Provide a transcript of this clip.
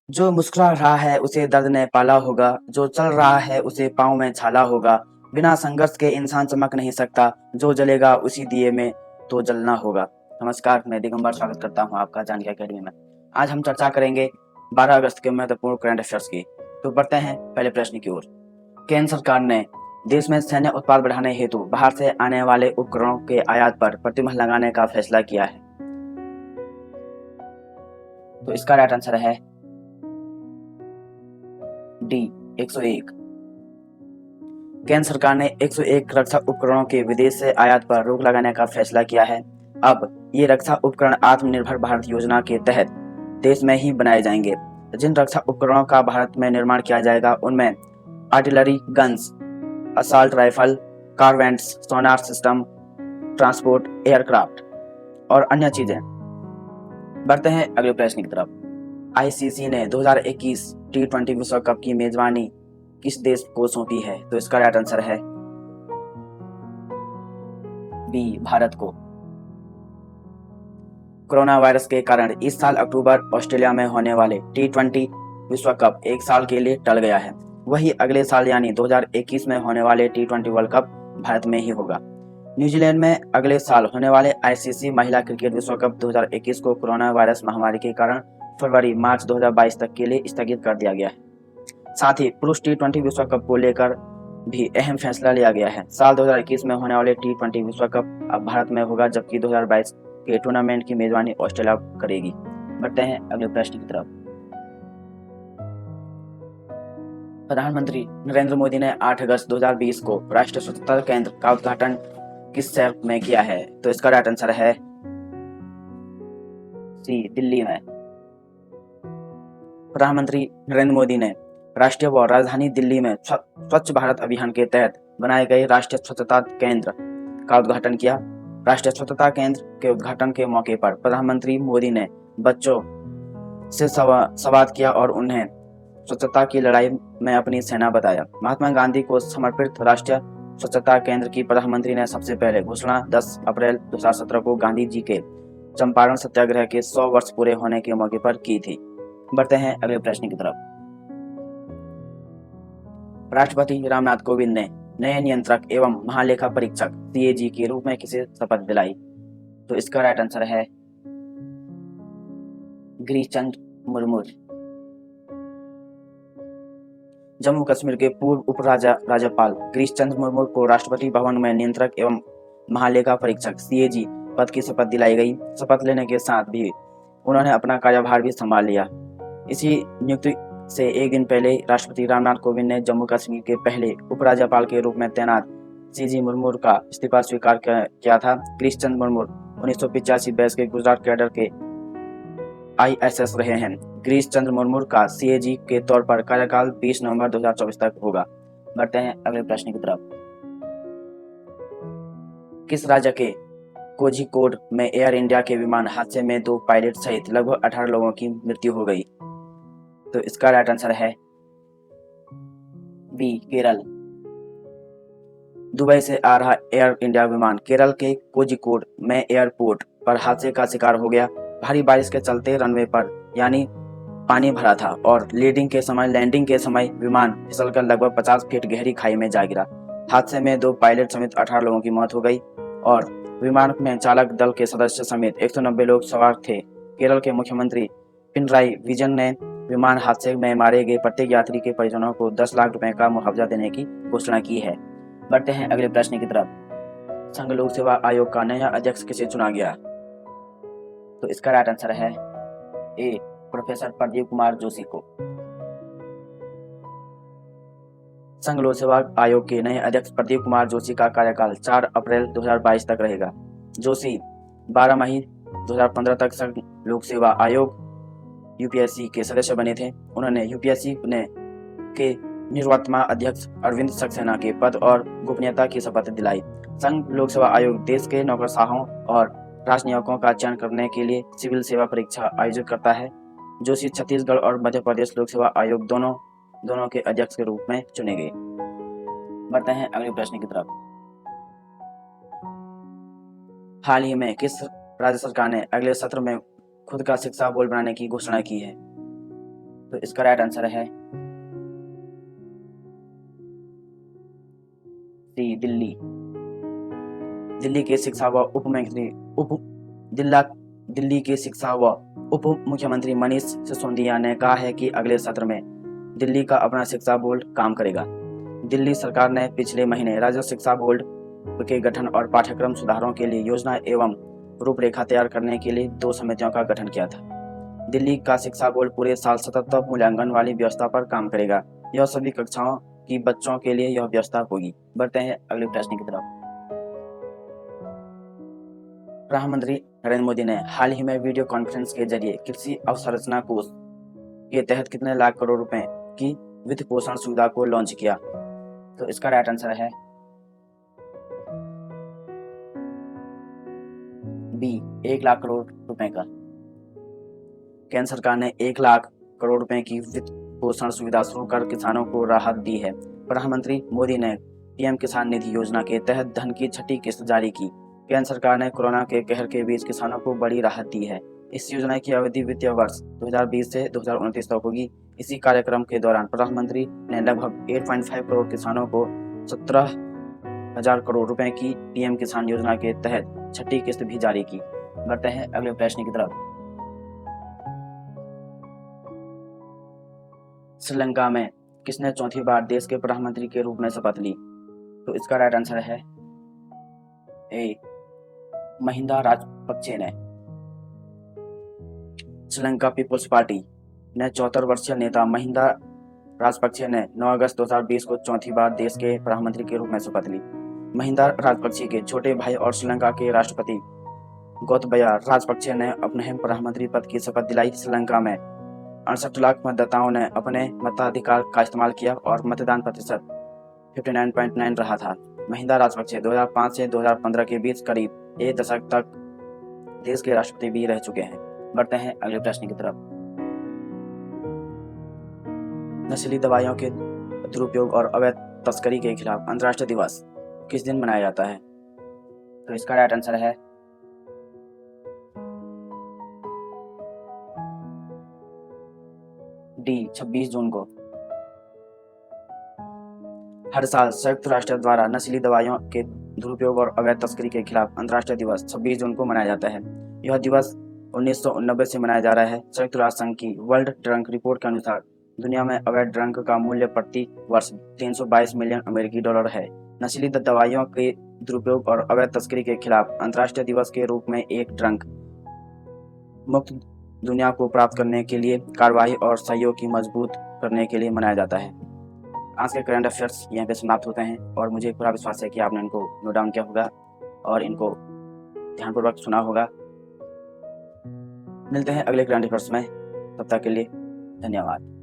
जो मुस्कुरा रहा है उसे दर्द ने पाला होगा, जो चल रहा है उसे पाँव में छाला होगा। बिना संघर्ष के इंसान चमक नहीं सकता, जो जलेगा उसी दिए में तो जलना होगा। नमस्कार, मैं दिगंबर स्वागत करता हूँ आपका जानकी अकेडमी में। आज हम चर्चा करेंगे 12 अगस्त के महत्वपूर्ण करंट अफेयर्स की। तो बढ़ते हैं पहले प्रश्न की ओर। केंद्र सरकार ने देश में सैन्य उत्पाद बढ़ाने हेतु बाहर से आने वाले उपकरणों के आयात पर प्रतिबंध लगाने का फैसला किया है। तो इसका राइट आंसर है डी 101। केंद्र सरकार ने 101 रक्षा उपकरणों के विदेश से आयात पर रोक लगाने का फैसला किया है। अब ये रक्षा उपकरण आत्मनिर्भर भारत योजना के तहत देश में ही बनाए जाएंगे। जिन रक्षा उपकरणों का भारत में निर्माण किया जाएगा उनमें artillery guns, assault rifle, corvettes, sonar system, transport aircraft और अन्य चीजें। बढ़ते हैं अगले प्रश्न की तरफ। आईसीसी ने 2021 T20 विश्व कप की मेजबानी किस देश को सौंपी है? तो इसका राइट आंसर है बी, भारत को। कोरोना वायरस के कारण इस साल अक्टूबर ऑस्ट्रेलिया में होने वाले T20 विश्व कप एक साल के लिए टल गया है। वही अगले साल यानी 2021 में होने वाले T20 वर्ल्ड कप भारत में ही होगा। न्यूजीलैंड में अगले साल होने वाले आईसीसी महिला क्रिकेट विश्व कप 2021 को कोरोना वायरस महामारी के कारण फरवरी-मार्च 2022 तक के लिए स्थगित कर दिया गया है। साथ ही पुरुष T20 विश्व कप को लेकर भी अहम फैसला लिया गया है। साल 2021 में होने वाले T20 विश्व कप अब भारत में होगा, जबकि 2022 के टूर्नामेंट की मेजबानी ऑस्ट्रेलिया करेगी। बढ़ते हैं अगले प्रश्न की तरफ। प्रधानमंत्री नरेंद्र मोदी ने 8 अगस्त 2020 को राष्ट्रीय स्वच्छता केंद्र का उद्घाटन किस शहर में किया है? तो इसका राइट आंसर है सी, दिल्ली में। प्रधानमंत्री नरेंद्र मोदी ने राष्ट्रीय व राजधानी दिल्ली में स्वच्छ भारत अभियान के तहत बनाए गए राष्ट्रीय स्वच्छता केंद्र का उद्घाटन किया। राष्ट्रीय स्वच्छता केंद्र के उद्घाटन के मौके पर प्रधानमंत्री मोदी ने बच्चों से संवाद किया और उन्हें स्वच्छता की लड़ाई में अपनी सेना बताया। महात्मा गांधी को समर्पित राष्ट्रीय स्वच्छता केंद्र की प्रधानमंत्री ने सबसे पहले घोषणा 10 अप्रैल 2017 को गांधी जी के चंपारण सत्याग्रह के 100 वर्ष पूरे होने के मौके पर की थी। बढ़ते हैं अगले प्रश्न की तरफ। राष्ट्रपति रामनाथ कोविंद ने नए नियंत्रक एवं महालेखा परीक्षक सीएजी के रूप में किसे शपथ दिलाई? तो इसका राइट आंसर है गिरीश चंद्र मुर्मू। जम्मू कश्मीर के पूर्व राज्यपाल गिरीश चंद्र मुर्मू को राष्ट्रपति भवन में नियंत्रक एवं महालेखा परीक्षक सीएजी पद की शपथ दिलाई गई। शपथ लेने के साथ भी उन्होंने अपना कार्यभार भी संभाल लिया। इसी नियुक्ति से एक दिन पहले राष्ट्रपति रामनाथ कोविंद ने जम्मू कश्मीर के पहले उपराज्यपाल के रूप में तैनात सीजी मुर्मू का इस्तीफा स्वीकार किया था। गिरीश चंद्र मुर्मू 1985 बैच के गुजरात कैडर के आईएसएस रहे हैं। गिरीश चंद्र मुर्मू का सीएजी के तौर पर कार्यकाल 20 नवंबर 2024 तक होगा। बढ़ते हैं अगले प्रश्न की तरफ। किस राज्य के कोझिकोड में एयर इंडिया के विमान हादसे में 2 पायलट सहित लगभग 18 लोगों की मृत्यु हो गई? तो इसका राइट आंसर है बी, केरल। दुबई से आ रहा एयर इंडिया विमान केरल के कोझिकोड में एयरपोर्ट पर हादसे का शिकार हो गया। भारी बारिश के चलते रनवे पर यानी पानी भरा था और लैंडिंग के समय विमान फिसलकर लगभग 50 फीट गहरी खाई में जा गिरा। हादसे में 2 पायलट समेत 18 लोगों की मौत हो गई और विमान में चालक दल के सदस्य समेत 190 लोग सवार थे। केरल के मुख्यमंत्री पिनराई विजयन ने विमान हादसे में मारे गए प्रत्येक यात्री के परिजनों को 10 लाख रुपए का मुआवजा देने की घोषणा की है। बढ़ते हैं अगले प्रश्न की तरफ। संघ लोक सेवा आयोग का नया अध्यक्ष किसे चुना गया? तो इसका राइट आंसर है ए, प्रोफेसर प्रदीप कुमार जोशी को। संघ लोक सेवा आयोग के नए अध्यक्ष प्रदीप कुमार जोशी का कार्यकाल 4 अप्रैल 2022 तक रहेगा। जोशी 12 मई 2015 तक संघ लोक सेवा आयोग यूपीएससी के सदस्य बने थे। उन्होंने यूपीएससी के निवर्तमान अध्यक्ष अरविंद सक्सेना के पद और गोपनीयता की शपथ दिलाई। संघ लोक सेवा आयोग देश के नौकरशाहों और राजनयिकों का चयन करने के लिए सिविल सेवा परीक्षा आयोजित करता है। जोशी छत्तीसगढ़ और मध्य प्रदेश लोक सेवा आयोग दोनों के अध्यक्ष के रूप में चुने गए। बढ़ते हैं अगले प्रश्न की तरफ। हाल ही में किस राज्य सरकार ने अगले सत्र में खुद का शिक्षा बोर्ड बनाने की घोषणा की है? तो इसका राइट आंसर है सी, दिल्ली। दिल्ली के शिक्षा व दिल्ली के शिक्षा व उप मुख्यमंत्री मनीष सिसोदिया ने कहा है कि अगले सत्र में दिल्ली का अपना शिक्षा बोर्ड काम करेगा। दिल्ली सरकार ने पिछले महीने राज्य शिक्षा बोर्ड के गठन और पाठ्यक्रम सुधारों के लिए योजना एवं रूपरेखा तैयार करने के लिए 2 समितियों का गठन किया था। दिल्ली का शिक्षा बोर्ड पूरे साल सतत मूल्यांकन वाली व्यवस्था पर काम करेगा। यह सभी कक्षाओं की बच्चों के लिए यह व्यवस्था होगी। बढ़ते हैं अगले प्रश्न की तरफ। प्रधानमंत्री नरेंद्र मोदी ने हाल ही में वीडियो कॉन्फ्रेंस के जरिए कृषि अवसंरचना कोष के तहत कितने लाख करोड़ रुपए की वित्त पोषण सुविधा को लॉन्च किया? तो इसका राइट आंसर है बी, 1 लाख करोड़ रुपए का। केंद्र सरकार ने 1 लाख करोड़ रुपए की वित्त पोषण सुविधा शुरू कर किसानों को राहत दी है। प्रधानमंत्री मोदी ने पीएम किसान निधि योजना के तहत धन की 6ठी किस्त जारी की। केंद्र सरकार ने कोरोना के कहर के बीच किसानों को बड़ी राहत दी है। इस योजना की अवधि वित्तीय वर्ष 2020 से 2029 तक होगी। इसी कार्यक्रम के दौरान प्रधानमंत्री ने लगभग 8.5 करोड़ किसानों को 17,000 करोड़ रुपए की पीएम किसान योजना के तहत 6ठी किस्त भी जारी की। बढ़ते हैं अगले प्रश्न की तरफ। श्रीलंका में किसने चौथी बार देश के प्रधानमंत्री के रूप में शपथ ली? तो इसका राइट आंसर है ए, महिंदा राजपक्षे ने। श्रीलंका पीपुल्स पार्टी ने 74 वर्षीय नेता महिंदा राजपक्षे ने 9 अगस्त 2020 को चौथी बार देश के प्रधानमंत्री के रूप में शपथ ली। महिंदा राजपक्षे के छोटे भाई और श्रीलंका के राष्ट्रपति गोतबाया राजपक्षे ने अपने प्रधानमंत्री पद की शपथ दिलाई। श्रीलंका में 68 लाख मतदाताओं ने अपने मताधिकार का इस्तेमाल किया और मतदान प्रतिशत 59.9 रहा था। महिंदा राजपक्षे 2005 से 2015 के बीच करीब 1 दशक तक देश के राष्ट्रपति भी रह चुके हैं। बढ़ते हैं अगले प्रश्न की तरफ। नशीली दवाइयों के दुरुपयोग और अवैध तस्करी के खिलाफ अंतर्राष्ट्रीय दिवस किस दिन मनाया जाता है? तो इसका राइट आंसर है डी, 26 जून को। हर साल संयुक्त राष्ट्र द्वारा नशीली दवाइयों के दुरुपयोग और अवैध तस्करी के खिलाफ अंतर्राष्ट्रीय दिवस 26 जून को मनाया जाता है। यह दिवस 1989 से मनाया जा रहा है। संयुक्त राष्ट्र संघ की वर्ल्ड ड्रग रिपोर्ट के अनुसार दुनिया में अवैध ड्रग का मूल्य प्रति वर्ष 322 मिलियन अमेरिकी डॉलर है। नशीली दवाइयों के दुरुपयोग और अवैध तस्करी के खिलाफ अंतर्राष्ट्रीय दिवस के रूप में एक ड्रग मुक्त दुनिया को प्राप्त करने के लिए कार्रवाई और सहयोग की मजबूत करने के लिए मनाया जाता है। आज के करंट अफेयर्स यहाँ पे समाप्त होते हैं और मुझे पूरा विश्वास है कि आपने इनको नोट डाउन किया होगा और इनको ध्यानपूर्वक सुना होगा। मिलते हैं अगले करंट अफेयर्स में, तब तक के लिए धन्यवाद।